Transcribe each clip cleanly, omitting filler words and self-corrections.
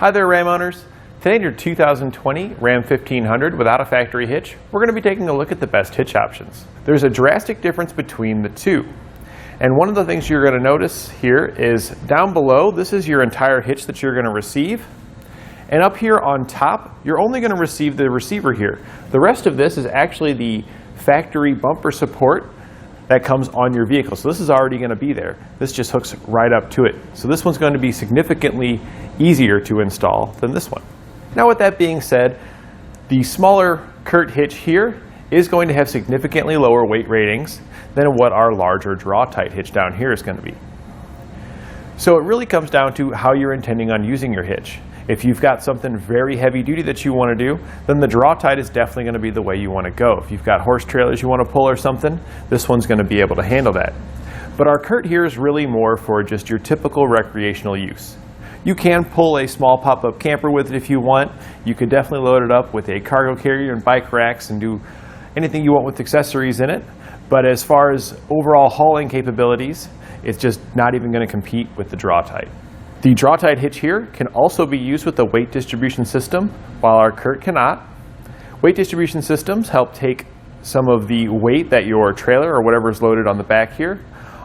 Hi there, Ram owners. Today in your 2020 Ram 1500 without a factory hitch, we're going to be taking a look at the best hitch options. There's a drastic difference between the two. And one of the things you're going to notice here is down below, this is your entire hitch that you're going to receive. And up here on top, you're only going to receive the receiver here. The rest of this is actually the factory bumper support that comes on your vehicle. So this is already going to be there. This just hooks right up to it. So this one's going to be significantly easier to install than this one. Now with that being said, the smaller Curt hitch here is going to have significantly lower weight ratings than what our larger Draw-Tite hitch down here is going to be. So it really comes down to how you're intending on using your hitch. If you've got something very heavy duty that you want to do, then the Draw-Tite is definitely going to be the way you want to go. If you've got horse trailers you want to pull or something, this one's going to be able to handle that. But our Curt here is really more for just your typical recreational use. You can pull a small pop-up camper with it if you want. You could definitely load it up with a cargo carrier and bike racks and do anything you want with accessories in it. But as far as overall hauling capabilities, it's just not even going to compete with the Draw-Tite. The Draw-Tite hitch here can also be used with the weight distribution system, while our Curt cannot. Weight distribution systems help take some of the weight that your trailer or whatever is loaded on the back here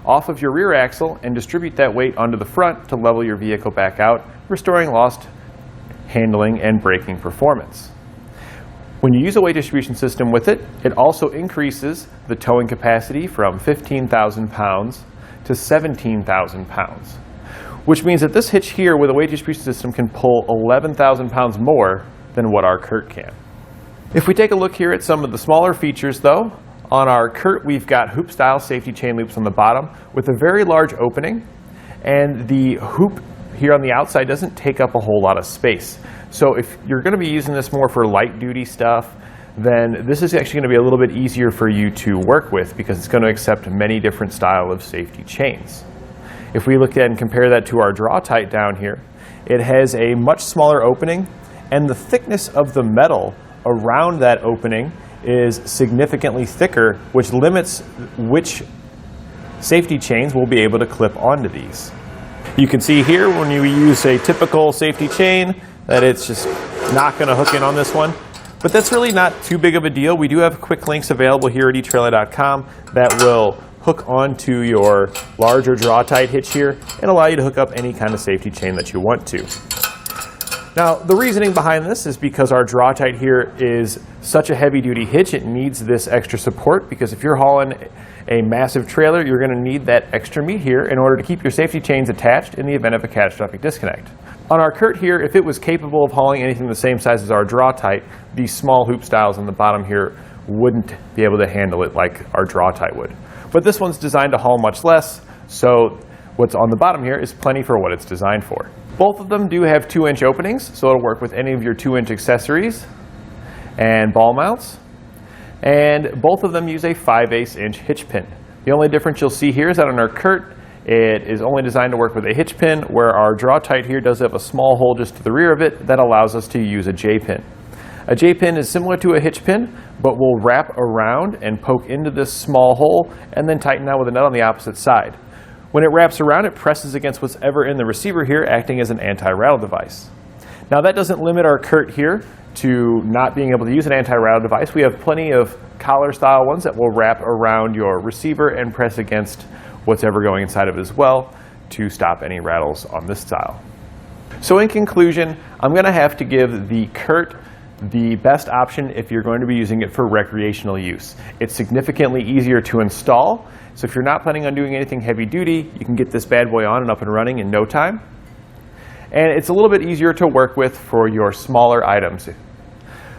off of your rear axle and distribute that weight onto the front to level your vehicle back out, restoring lost handling and braking performance. When you use a weight distribution system with it, it also increases the towing capacity from 15,000 pounds to 17,000 pounds. Which means that this hitch here with a weight distribution system can pull 11,000 pounds more than what our Curt can. If we take a look here at some of the smaller features though, on our Curt we've got hoop style safety chain loops on the bottom with a very large opening, and the hoop here on the outside doesn't take up a whole lot of space. So if you're going to be using this more for light duty stuff, then this is actually going to be a little bit easier for you to work with because it's going to accept many different style of safety chains. If we look at and compare that to our Draw-Tite down here, it has a much smaller opening, and the thickness of the metal around that opening is significantly thicker, which limits which safety chains will be able to clip onto these. You can see here when you use a typical safety chain that it's just not going to hook in on this one. But that's really not too big of a deal. We do have quick links available here at etrailer.com that will hook onto your larger Draw-Tite hitch here and allow you to hook up any kind of safety chain that you want to. Now, the reasoning behind this is because our Draw-Tite here is such a heavy-duty hitch, it needs this extra support because if you're hauling a massive trailer, you're going to need that extra meat here in order to keep your safety chains attached in the event of a catastrophic disconnect. On our Curt here, if it was capable of hauling anything the same size as our Draw-Tite, these small hoop styles on the bottom here wouldn't be able to handle it like our Draw-Tite would. But this one's designed to haul much less, so what's on the bottom here is plenty for what it's designed for. Both of them do have 2-inch openings, so it'll work with any of your 2-inch accessories and ball mounts. And both of them use a 5/8-inch hitch pin. The only difference you'll see here is that on our Curt, it is only designed to work with a hitch pin, where our Draw-Tite here does have a small hole just to the rear of it that allows us to use a J-pin. A J-pin is similar to a hitch pin, but will wrap around and poke into this small hole and then tighten out with a nut on the opposite side. When it wraps around, it presses against what's ever in the receiver here, acting as an anti-rattle device. Now that doesn't limit our Curt here to not being able to use an anti-rattle device. We have plenty of collar style ones that will wrap around your receiver and press against what's ever going inside of it as well to stop any rattles on this style. So in conclusion, I'm going to have to give the Curt the best option if you're going to be using it for recreational use. It's significantly easier to install, so if you're not planning on doing anything heavy duty, you can get this bad boy on and up and running in no time. And it's a little bit easier to work with for your smaller items.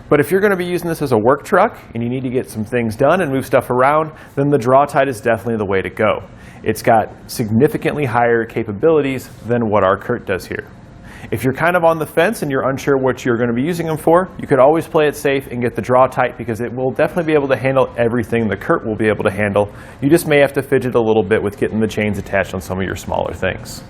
But if you're going to be using this as a work truck and you need to get some things done and move stuff around, then the Draw-Tite is definitely the way to go. It's got significantly higher capabilities than what our Curt does here. If you're kind of on the fence and you're unsure what you're going to be using them for, you could always play it safe and get the Draw-Tite because it will definitely be able to handle everything the Curt will be able to handle. You just may have to fidget a little bit with getting the chains attached on some of your smaller things.